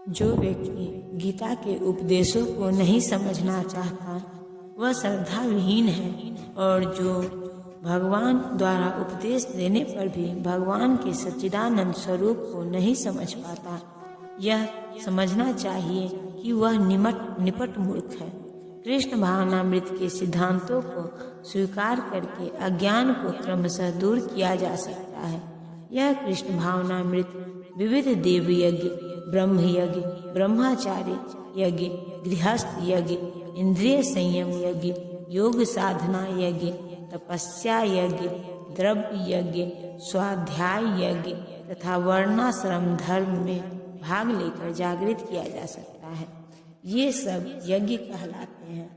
जो व्यक्ति गीता के उपदेशों को नहीं समझना चाहता वह श्रद्धा विहीन है, और जो भगवान द्वारा उपदेश देने पर भी भगवान के सच्चिदानंद स्वरूप को नहीं समझ पाता, यह समझना चाहिए कि वह निपट मूर्ख है। कृष्ण भावनामृत के सिद्धांतों को स्वीकार करके अज्ञान को क्रमशः दूर किया जा सकता है। यह कृष्ण भावनामृत विविध देव यज्ञ, ब्रह्म यज्ञ, ब्रह्मचार्य यज्ञ, गृहस्थ यज्ञ, इंद्रिय संयम यज्ञ, योग साधना यज्ञ, तपस्या यज्ञ, द्रव्य यज्ञ, स्वाध्याय यज्ञ तथा वर्णाश्रम धर्म में भाग लेकर जागृत किया जा सकता है। ये सब यज्ञ कहलाते हैं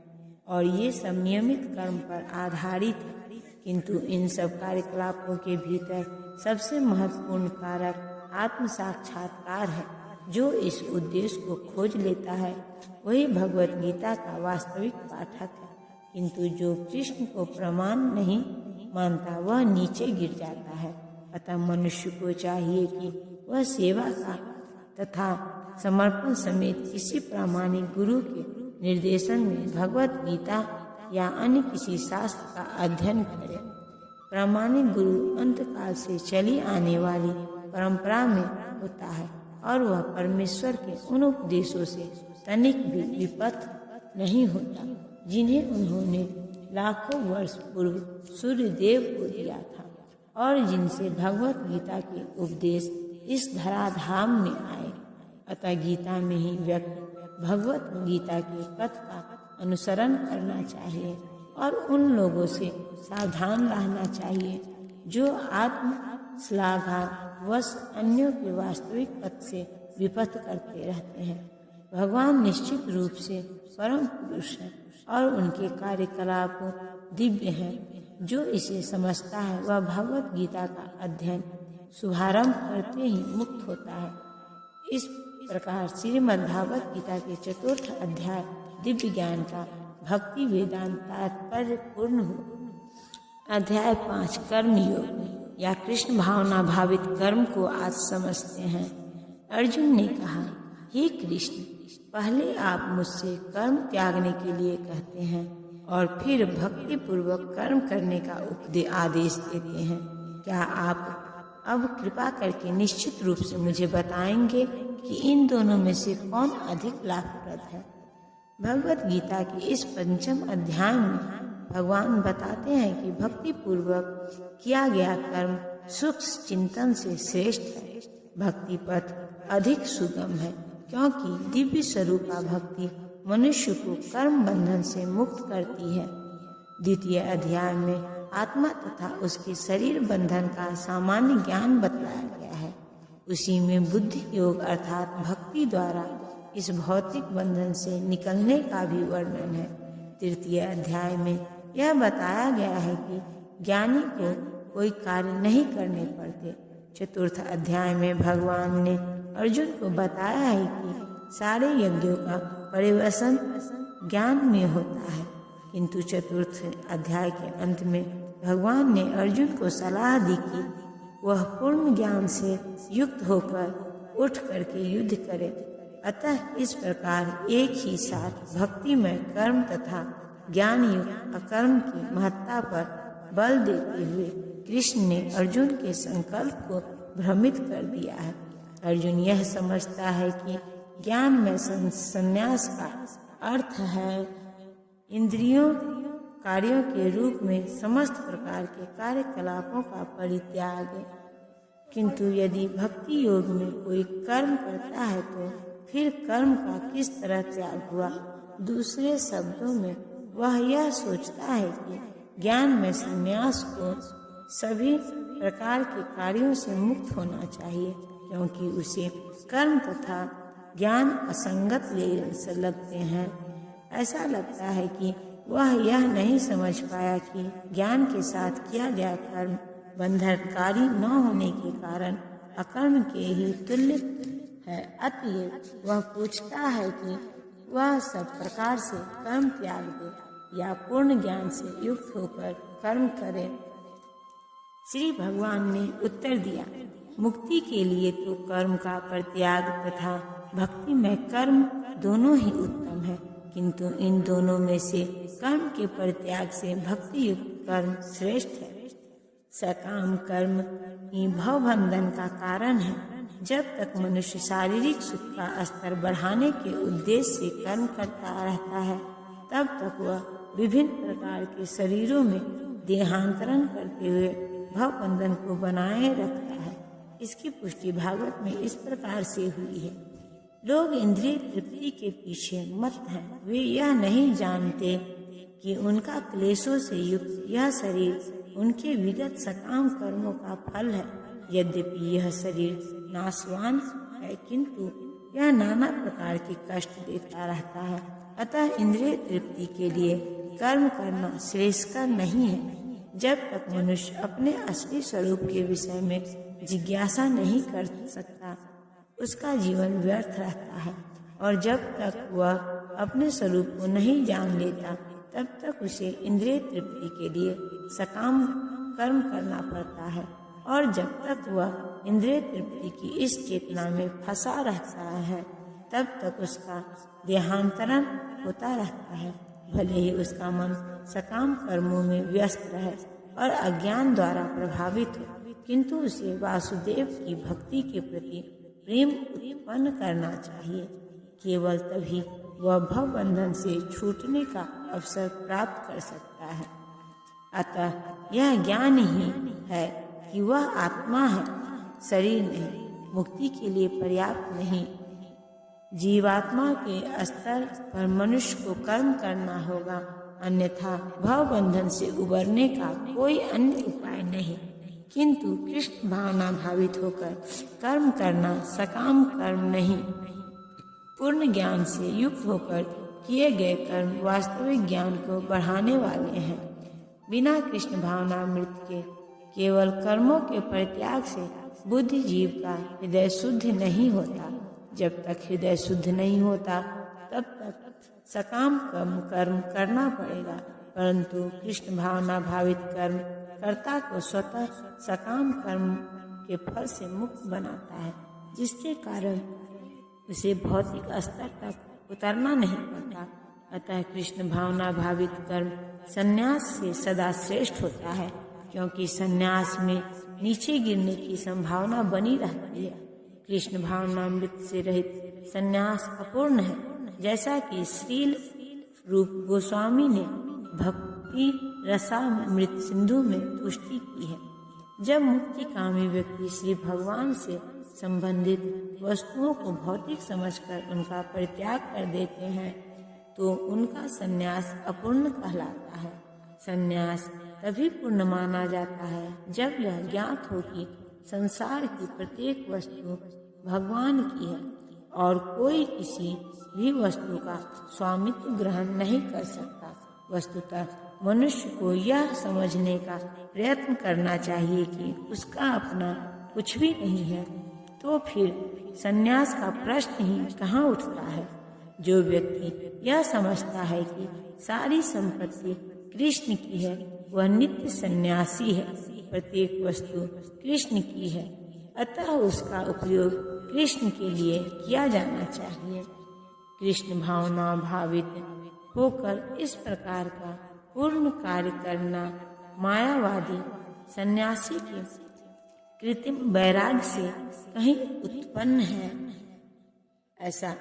और ये सब नियमित कर्म पर आधारित है, किंतु इन सब कार्यकलापों के भीतर सबसे महत्वपूर्ण कारक आत्म साक्षात्कार है। जो इस उद्देश्य को खोज लेता है वही भगवत गीता का वास्तविक पाठक है, किंतु जो कृष्ण को प्रमाण नहीं मानता वह नीचे गिर जाता है। अतः मनुष्य को चाहिए कि वह सेवा का तथा समर्पण समेत किसी प्रामाणिक गुरु के निर्देशन में भगवत गीता या अन्य किसी शास्त्र का अध्ययन करे। प्रामाणिक गुरु अंतकाल से चली आने वाली परंपरा में होता है और वह परमेश्वर के उन उपदेशों से तनिक भी विपथ नहीं होता जिन्हें उन्होंने लाखों वर्ष पूर्व सूर्यदेव को दिया था और जिनसे भगवत गीता के उपदेश इस धराधाम में आए। अतः गीता में ही व्यक्ति भगवत गीता के पथ का अनुसरण करना चाहिए और उन लोगों से सावधान रहना चाहिए जो आत्म श्लाघा वश अन्यों के वास्तविक पथ से विपथ करते रहते हैं। भगवान निश्चित रूप से परम पुरुष है और उनके कार्यकलाप दिव्य हैं। जो इसे समझता है वह भगवत गीता का अध्ययन शुभारंभ करते ही मुक्त होता है। इस प्रकार श्रीमद् भागवत गीता के चतुर्थ अध्याय दिव्य ज्ञान का भक्ति वेदांत तात्पर्य पूर्ण हुआ। अध्याय 5 कर्म योग या कृष्ण भावना भावित कर्म को आज समझते हैं। अर्जुन ने कहा, हे कृष्ण, पहले आप मुझसे कर्म त्यागने के लिए कहते हैं और फिर भक्ति पूर्वक कर्म करने का आदेश देते हैं। क्या आप अब कृपा करके निश्चित रूप से मुझे बताएंगे कि इन दोनों में से कौन अधिक लाभप्रद है? भगवत गीता के इस 5वें अध्याय में भगवान बताते हैं कि भक्ति पूर्वक किया गया कर्म सूक्ष्म चिंतन से श्रेष्ठ है। भक्ति पथ अधिक सुगम है क्योंकि दिव्य स्वरूपा भक्ति मनुष्य को कर्म बंधन से मुक्त करती है। द्वितीय अध्याय में आत्मा तथा उसके शरीर बंधन का सामान्य ज्ञान बतलाया गया है। उसी में बुद्धि योग अर्थात भक्ति द्वारा इस भौतिक बंधन से निकलने का भी वर्णन है। तृतीय अध्याय में यह बताया गया है कि ज्ञानी को कोई कार्य नहीं करने पड़ते। चतुर्थ अध्याय में भगवान ने अर्जुन को बताया है कि सारे यज्ञों का परिवेशन ज्ञान में होता है, किंतु चतुर्थ अध्याय के अंत में भगवान ने अर्जुन को सलाह दी कि वह पूर्ण ज्ञान से युक्त होकर उठ करके युद्ध करे। अतः इस प्रकार एक ही साथ भक्तिमय कर्म तथा ज्ञान युक्त अकर्म की महत्ता पर बल देते हुए कृष्ण ने अर्जुन के संकल्प को भ्रमित कर दिया है। अर्जुन यह समझता है कि ज्ञान में संन्यास का अर्थ है इंद्रियों कार्यों के रूप में समस्त प्रकार के कार्यकलापों का परित्याग, किंतु यदि भक्ति योग में कोई कर्म करता है तो फिर कर्म का किस तरह त्याग हुआ? दूसरे शब्दों में वह यह सोचता है कि ज्ञान में संन्यास को सभी प्रकार के कार्यों से मुक्त होना चाहिए, क्योंकि उसे कर्म तथा ज्ञान असंगत लगते हैं। ऐसा लगता है कि वह यह नहीं समझ पाया कि ज्ञान के साथ किया गया कर्म बंधनकारी न होने के कारण अकर्म के ही तुल्य है। अतएव वह पूछता है कि वह सब प्रकार से कर्म त्याग दे या पूर्ण ज्ञान से युक्त होकर कर्म करे। श्री भगवान ने उत्तर दिया, मुक्ति के लिए तो कर्म का परित्याग तथा भक्ति में कर्म दोनों ही उत्तम है, किंतु इन दोनों में से कर्म के परित्याग से भक्ति युक्त कर्म श्रेष्ठ है। सकाम कर्म ही भवबंधन का कारण है। जब तक मनुष्य शारीरिक सुख का स्तर बढ़ाने के उद्देश्य से कर्म करता रहता है, तब तक वह विभिन्न प्रकार के शरीरों में देहांतरण करते हुए भवबंधन को बनाए रखता है। इसकी पुष्टि भागवत में इस प्रकार से हुई है। लोग इंद्रिय तृप्ति के पीछे मत हैं। वे यह नहीं जानते कि उनका क्लेशों से युक्त यह शरीर उनके विगत सकाम कर्मों का फल है। यद्यपि यह शरीर नाशवान है, किंतु यह नाना प्रकार के कष्ट देता रहता है। अतः इंद्रिय तृप्ति के लिए कर्म करना श्रेयस्कर नहीं है। जब तक मनुष्य अपने असली स्वरूप के विषय में जिज्ञासा नहीं कर सकता, उसका जीवन व्यर्थ रहता है, और जब तक वह अपने स्वरूप को नहीं जान लेता, तब तक उसे इंद्रिय तृप्ति के लिए सकाम कर्म करना पड़ता है। और जब तक वह इंद्रिय तृप्ति की इस चेतना में फंसा रहता है, तब तक उसका देहांतरण होता रहता है। भले ही उसका मन सकाम कर्मों में व्यस्त रहे और अज्ञान द्वारा प्रभावित हो, किंतु उसे वासुदेव की भक्ति के प्रति प्रेम उत्पन्न करना चाहिए। केवल तभी वह भवबंधन से छूटने का अवसर प्राप्त कर सकता है। अतः यह ज्ञान ही है कि वह आत्मा है, शरीर नहीं। मुक्ति के लिए पर्याप्त नहीं, जीवात्मा के स्तर पर मनुष्य को कर्म करना होगा, अन्यथा भवबंधन से उबरने का कोई अन्य उपाय नहीं। किंतु कृष्ण भावना भावित होकर कर्म करना सकाम कर्म नहीं, पूर्ण ज्ञान से युक्त होकर किए गए कर्म वास्तविक ज्ञान को बढ़ाने वाले हैं। बिना कृष्ण भावनामृत के केवल कर्मों के परित्याग से बुद्धि जीव का हृदय शुद्ध नहीं होता। जब तक हृदय शुद्ध नहीं होता, तब तक सकाम कर्म करना पड़ेगा, परंतु कृष्ण भावना भावित कर्म कर्ता को स्वतः सकाम कर्म के फल से मुक्त बनाता है, जिसके कारण उसे भौतिक स्तर तक उतरना नहीं पड़ता। अतः कृष्ण भावना भावित कर्म संन्यास से सदा श्रेष्ठ होता है, क्योंकि संन्यास में नीचे गिरने की संभावना बनी रहती है। कृष्ण भावनामृत से रहित संन्यास अपूर्ण है, जैसा कि श्रील रूप गोस्वामी ने भक्ति रसामृत सिंधु में पुष्टि की है। जब मुक्तिकामी व्यक्ति श्री भगवान से संबंधित वस्तुओं को भौतिक समझकर उनका परित्याग कर देते हैं, तो उनका संन्यास अपूर्ण कहलाता है। संन्यास तभी पूर्ण माना जाता है जब यह ज्ञात हो कि संसार की प्रत्येक वस्तु भगवान की है और कोई किसी भी वस्तु का स्वामित्व ग्रहण नहीं कर सकता। वस्तुतः मनुष्य को यह समझने का प्रयत्न करना चाहिए कि उसका अपना कुछ भी नहीं है, तो फिर संन्यास का प्रश्न ही कहाँ उठता है। जो व्यक्ति यह समझता है कि सारी संपत्ति कृष्ण की है, वह नित्य सन्यासी है। प्रत्येक वस्तु कृष्ण की है, अतः उसका उपयोग कृष्ण के लिए किया जाना चाहिए। कृष्ण भावना भावित होकर इस प्रकार का पूर्ण कार्य करना मायावादी सन्यासी के कृत्रिम वैराग्य से कहीं उत्पन्न है। ऐसा